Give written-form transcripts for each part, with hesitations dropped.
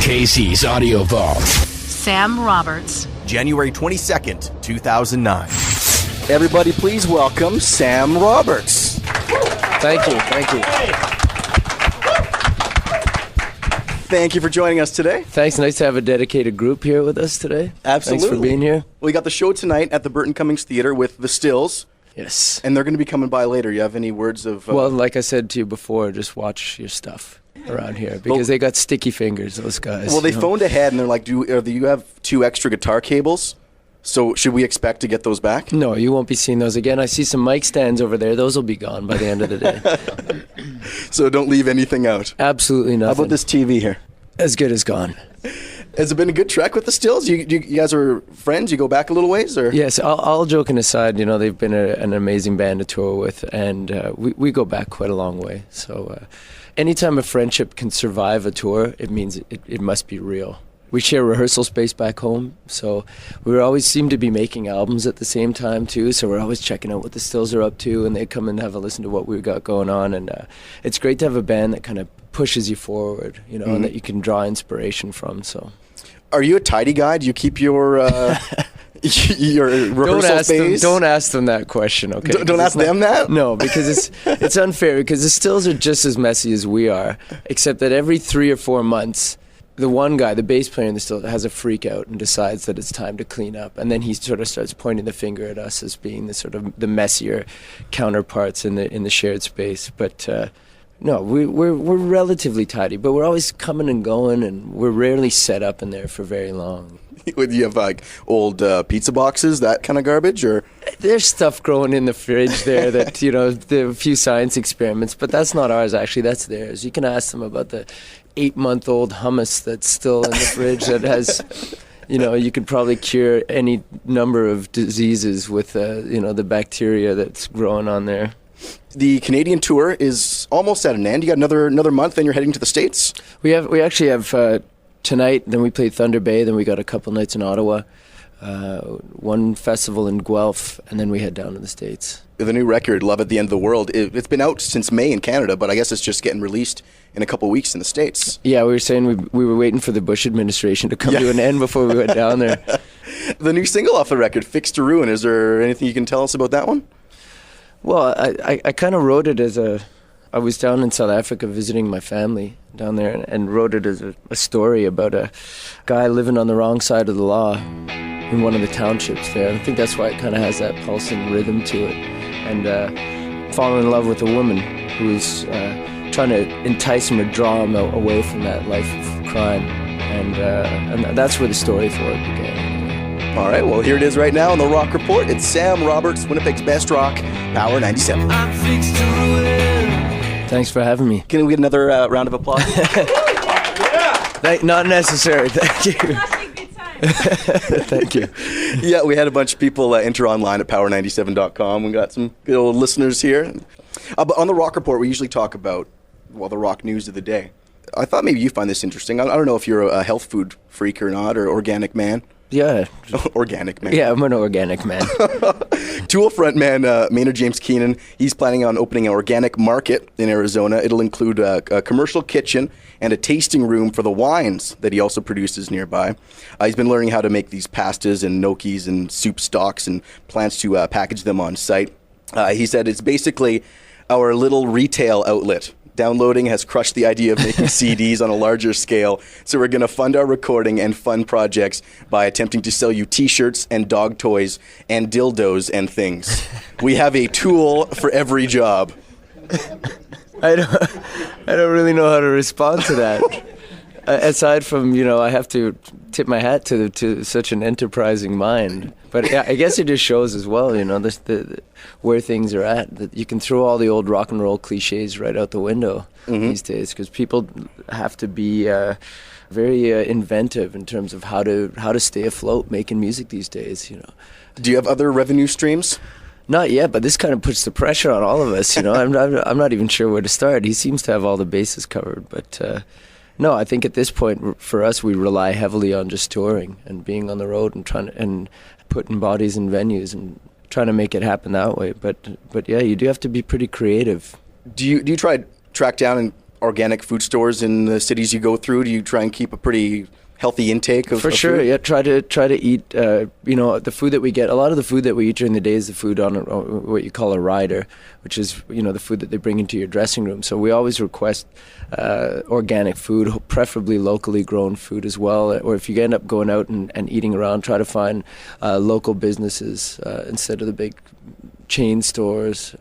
Casey's Audio Vault. Sam Roberts. January 22nd, 2009. Everybody please welcome Sam Roberts. Thank you. Thank you for joining us today. Thanks. Nice to have a dedicated group here with us today. Absolutely. Thanks for being here. We got the show tonight at the Burton Cummings Theatre with the Stills. Yes. And they're going to be coming by later. You have any words of... Well, like I said to you before, just watch your stuff around here because they got sticky fingers, those guys. Well, they phoned ahead and they're like, do you have 2 extra guitar cables? So should we expect to get those back? No, you won't be seeing those again. I see some mic stands over there. Those will be gone by the end of the day. So don't leave anything out. Absolutely nothing. How about this TV here? As good as gone. Has it been a good trek with the Stills? You guys are friends? You go back a little ways? Or? Yes, all joking aside, they've been an amazing band to tour with, and we go back quite a long way. So anytime a friendship can survive a tour, it means it must be real. We share rehearsal space back home, so we always seem to be making albums at the same time too, so we're always checking out what the Stills are up to, and they come and have a listen to what we've got going on, and it's great to have a band that kind of pushes you forward, and that you can draw inspiration from. So, are you a tidy guy? Do you keep your your rehearsal space? Don't ask them that question, okay? Don't ask them that? No, because it's unfair, because the Stills are just as messy as we are, except that every 3 or 4 months, the one guy, the bass player in the Stills, has a freak out and decides that it's time to clean up, and then he sort of starts pointing the finger at us as being the sort of the messier counterparts in the shared space. But no, we're relatively tidy, but we're always coming and going, and we're rarely set up in there for very long. Would you have like old pizza boxes, that kind of garbage, or? There's stuff growing in the fridge there that there are a few science experiments, but that's not ours. Actually, that's theirs. You can ask them about the 8-month-old hummus that's still in the fridge that has, you could probably cure any number of diseases with the bacteria that's growing on there. The Canadian tour is almost at an end. You got another month, then you're heading to the States. We actually have tonight. Then we played Thunder Bay. Then we got a couple nights in Ottawa, one festival in Guelph, and then we head down to the States. The new record, Love at the End of the World, it's been out since May in Canada, but I guess it's just getting released in a couple of weeks in the States. Yeah, we were saying we were waiting for the Bush administration to come to an end before we went down there. The new single off the record, Fixed to Ruin, is there anything you can tell us about that one? Well, I kind of wrote it as I was down in South Africa visiting my family down there and wrote it as a story about a guy living on the wrong side of the law in one of the townships there. And I think that's why it kind of has that pulsing rhythm to it. And falling in love with a woman who is trying to entice him or draw him away from that life of crime. And that's where the story for it began. All right, well, here it is right now on the Rock Report. It's Sam Roberts, Winnipeg's best rock, Power 97. I'm fixed to ruin. Thanks for having me. Can we get another round of applause? Not necessary, thank you. Thank you. Yeah, we had a bunch of people enter online at power97.com. We got some good old listeners here. But on the Rock Report, we usually talk about, the rock news of the day. I thought maybe you find this interesting. I don't know if you're a health food freak or not, or organic man. Yeah. Organic man. Yeah, I'm an organic man. Tool frontman Maynard James Keenan, he's planning on opening an organic market in Arizona. It'll include a commercial kitchen and a tasting room for the wines that he also produces nearby. He's been learning how to make these pastas and gnocchis and soup stocks and plans to package them on site. He said it's basically our little retail outlet. Downloading has crushed the idea of making CDs on a larger scale, so we're going to fund our recording and fun projects by attempting to sell you T-shirts and dog toys and dildos and things. We have a tool for every job. I don't really know how to respond to that. Aside from, I have to tip my hat to such an enterprising mind. But I guess it just shows as well, where things are at. That you can throw all the old rock and roll cliches right out the window these days, because people have to be very inventive in terms of how to stay afloat making music these days. Do you have other revenue streams? Not yet, but this kind of puts the pressure on all of us. I'm not even sure where to start. He seems to have all the bases covered, but. No, I think at this point for us we rely heavily on just touring and being on the road and putting bodies in venues and trying to make it happen that way. But yeah, you do have to be pretty creative. Do you try to track down and organic food stores in the cities you go through? Do you try and keep a pretty healthy intake of For sure, food? yeah. Try to eat. The food that we get. A lot of the food that we eat during the day is the food on what you call a rider, which is the food that they bring into your dressing room. So we always request organic food, preferably locally grown food as well. Or if you end up going out and eating around, try to find local businesses instead of the big chain stores.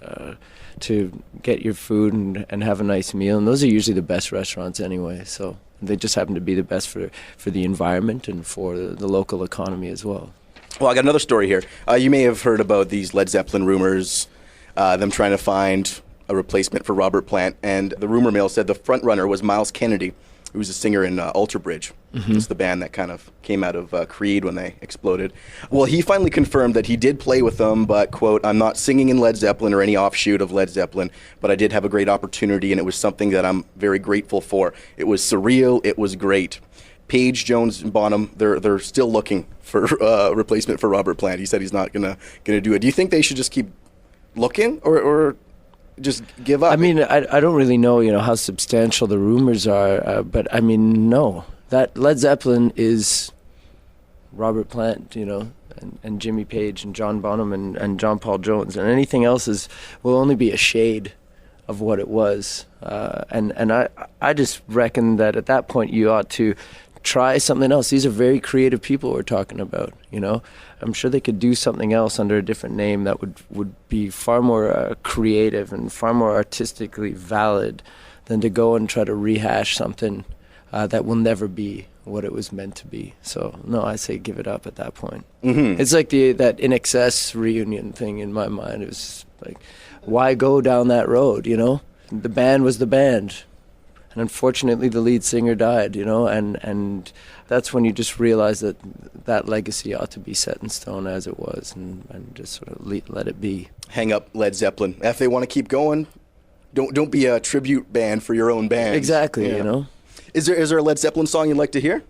To get your food and have a nice meal, and those are usually the best restaurants anyway. So they just happen to be the best for the environment and for the local economy as well. Well, I got another story here. You may have heard about these Led Zeppelin rumors, them trying to find a replacement for Robert Plant, and the rumor mill said the front runner was Miles Kennedy, who was a singer in Alter Bridge. It's the band that kind of came out of Creed when they exploded. Well, he finally confirmed that he did play with them, but, quote, "I'm not singing in Led Zeppelin or any offshoot of Led Zeppelin, but I did have a great opportunity, and it was something that I'm very grateful for. It was surreal. It was great." Page, Jones, and Bonham, they're still looking for a replacement for Robert Plant. He said he's not gonna do it. Do you think they should just keep looking, or just give up? I mean, I don't really know, how substantial the rumors are, but I mean, no. That Led Zeppelin is Robert Plant, and Jimmy Page and John Bonham and John Paul Jones, and anything else will only be a shade of what it was. And I just reckon that at that point you ought to try something else. These are very creative people we're talking about, I'm sure they could do something else under a different name that would be far more creative and far more artistically valid than to go and try to rehash something that will never be what it was meant to be. So, no, I say give it up at that point. Mm-hmm. It's like that In Excess reunion thing in my mind. It was like, why go down that road, The band was the band. And unfortunately, the lead singer died, and that's when you just realize that legacy ought to be set in stone as it was, and just sort of let it be. Hang up Led Zeppelin. If they want to keep going, don't be a tribute band for your own band. Exactly, Is there a Led Zeppelin song you'd like to hear?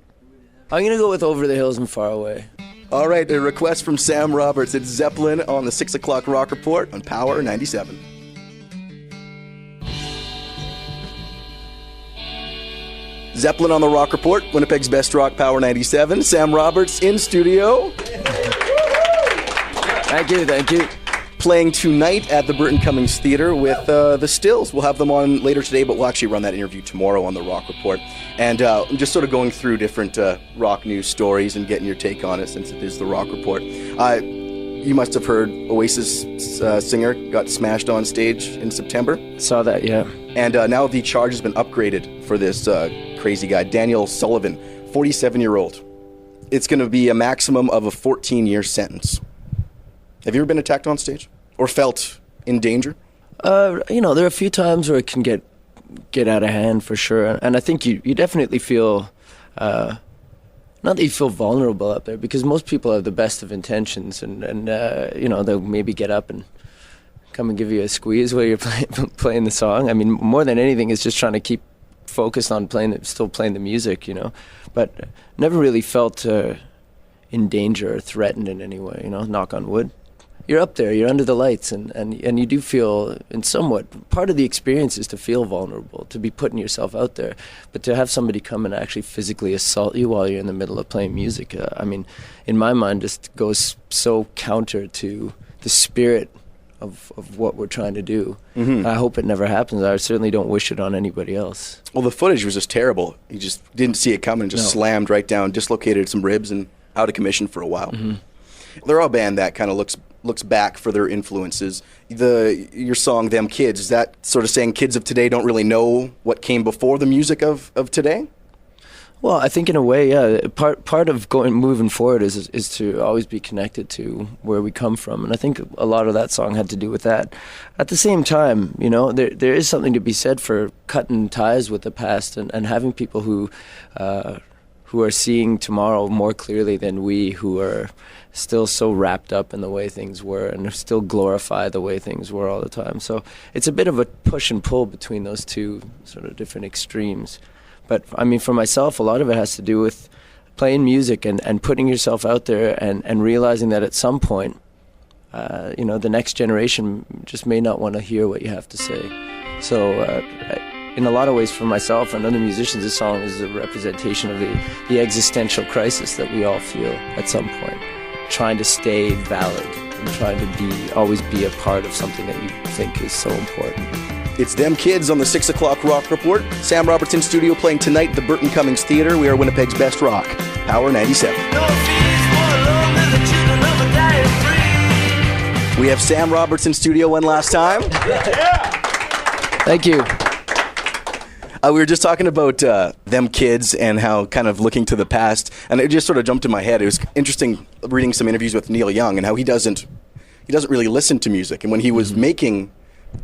I'm going to go with Over the Hills and Far Away. All right, a request from Sam Roberts. It's Zeppelin on the 6 o'clock Rock Report on Power 97. Zeppelin on the Rock Report, Winnipeg's best rock, Power 97. Sam Roberts in studio. Thank you. Playing tonight at the Burton Cummings Theatre with the Stills. We'll have them on later today, but we'll actually run that interview tomorrow on the Rock Report. And I'm just sort of going through different rock news stories and getting your take on it since it is the Rock Report. You must have heard Oasis singer got smashed on stage in September. Saw that, yeah. And now the charge has been upgraded for this crazy guy, Daniel Sullivan, 47-year-old. It's going to be a maximum of a 14-year sentence. Have you ever been attacked on stage or felt in danger? There are a few times where it can get out of hand for sure, and I think you definitely feel not that you feel vulnerable out there, because most people have the best of intentions, and they'll maybe get up and come and give you a squeeze while you're playing the song. I mean, more than anything, it's just trying to keep focused on still playing the music, But never really felt in danger or threatened in any way, knock on wood. You're up there, you're under the lights, and you do feel, in somewhat, part of the experience is to feel vulnerable, to be putting yourself out there. But to have somebody come and actually physically assault you while you're in the middle of playing music, in my mind, just goes so counter to the spirit of what we're trying to do. Mm-hmm. I hope it never happens. I certainly don't wish it on anybody else. Well, the footage was just terrible. He just didn't see it coming, just slammed right down, dislocated some ribs, and out of commission for a while. Mm-hmm. They're a band that kind of looks back for their influences. Your song, Them Kids, is that sort of saying kids of today don't really know what came before the music of today? Well, I think in a way, yeah. Part of moving forward is to always be connected to where we come from, and I think a lot of that song had to do with that. At the same time, there is something to be said for cutting ties with the past and having people who are seeing tomorrow more clearly than we, who are still so wrapped up in the way things were and still glorify the way things were all the time. So it's a bit of a push and pull between those two sort of different extremes. But, for myself, a lot of it has to do with playing music and putting yourself out there and realizing that at some point, the next generation just may not want to hear what you have to say. So, in a lot of ways for myself and other musicians, this song is a representation of the existential crisis that we all feel at some point. Trying to stay valid and trying to always be a part of something that you think is so important. It's Them Kids on the 6 o'clock Rock Report. Sam Roberts in studio playing tonight at the Burton Cummings Theatre. We are Winnipeg's best rock. Power 97. We have Sam Roberts in studio one last time. Thank you. We were just talking about Them Kids and how kind of looking to the past, and it just sort of jumped in my head. It was interesting reading some interviews with Neil Young and how he doesn't really listen to music. And when he was making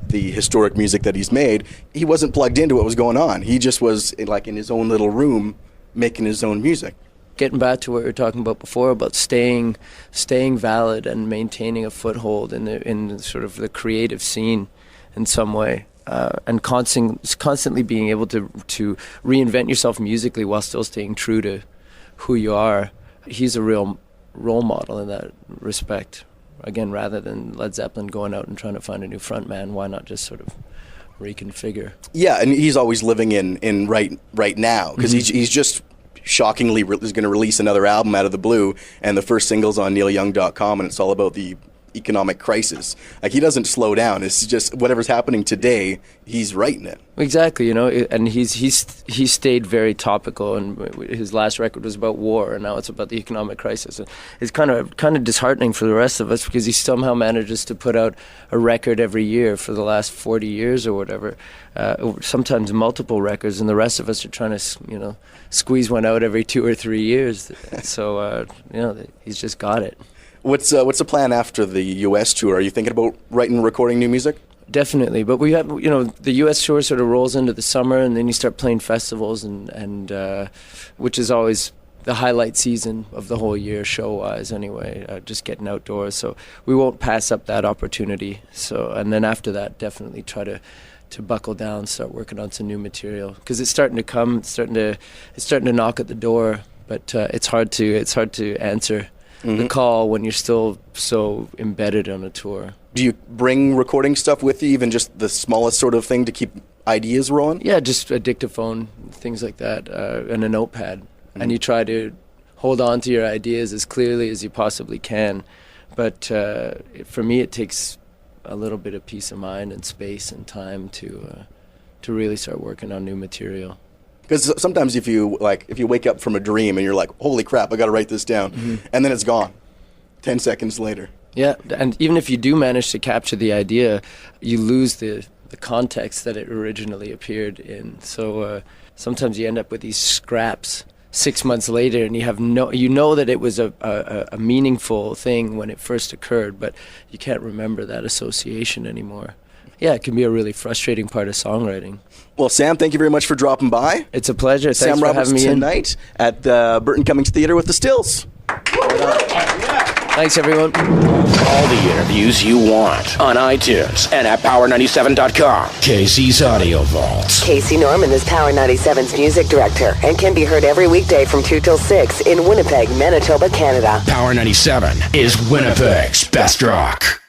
the historic music that he's made, he wasn't plugged into what was going on. He just was like in his own little room making his own music. Getting back to what we were talking about before about staying valid and maintaining a foothold in sort of the creative scene in some way. And constantly being able to reinvent yourself musically while still staying true to who you are. He's a real role model in that respect. Again, rather than Led Zeppelin going out and trying to find a new frontman, why not just sort of reconfigure? Yeah, and he's always living in right now, because he's just shockingly is going to release another album out of the blue, and the first single's on neilyoung.com, and it's all about the economic crisis. Like, he doesn't slow down. It's just whatever's happening today, he's writing it. Exactly, and he's stayed very topical, and his last record was about war, and now it's about the economic crisis. It's kind of disheartening for the rest of us, because he somehow manages to put out a record every year for the last 40 years or whatever, sometimes multiple records, and the rest of us are trying to squeeze one out every 2 or 3 years. So he's just got it. What's the plan after the U.S. tour? Are you thinking about writing and recording new music? Definitely, but we have, the U.S. tour sort of rolls into the summer, and then you start playing festivals, and which is always the highlight season of the whole year, show-wise anyway, just getting outdoors. So we won't pass up that opportunity. So, and then after that, definitely try to buckle down, start working on some new material, because it's starting to come, it's starting to knock at the door, but it's hard to answer the call when you're still so embedded on a tour. Do you bring recording stuff with you, even just the smallest sort of thing to keep ideas rolling? Yeah, just a dictaphone, things like that, and a notepad. And you try to hold on to your ideas as clearly as you possibly can. But for me, it takes a little bit of peace of mind and space and time to really start working on new material. Because sometimes if you wake up from a dream and you're like, holy crap, I got to write this down, and then it's gone 10 seconds later. Yeah, and even if you do manage to capture the idea, you lose the context that it originally appeared in. So sometimes you end up with these scraps 6 months later, and you know that it was a meaningful thing when it first occurred, but you can't remember that association anymore. Yeah, it can be a really frustrating part of songwriting. Well, Sam, thank you very much for dropping by. It's a pleasure. Thanks Sam for Roberts having me tonight at the Burton Cummings Theatre with the Stills. Thanks, everyone. All the interviews you want on iTunes and at Power97.com. Casey's Audio Vault. Casey Norman is Power 97's music director and can be heard every weekday from 2 till 6 in Winnipeg, Manitoba, Canada. Power 97 is Winnipeg's best rock.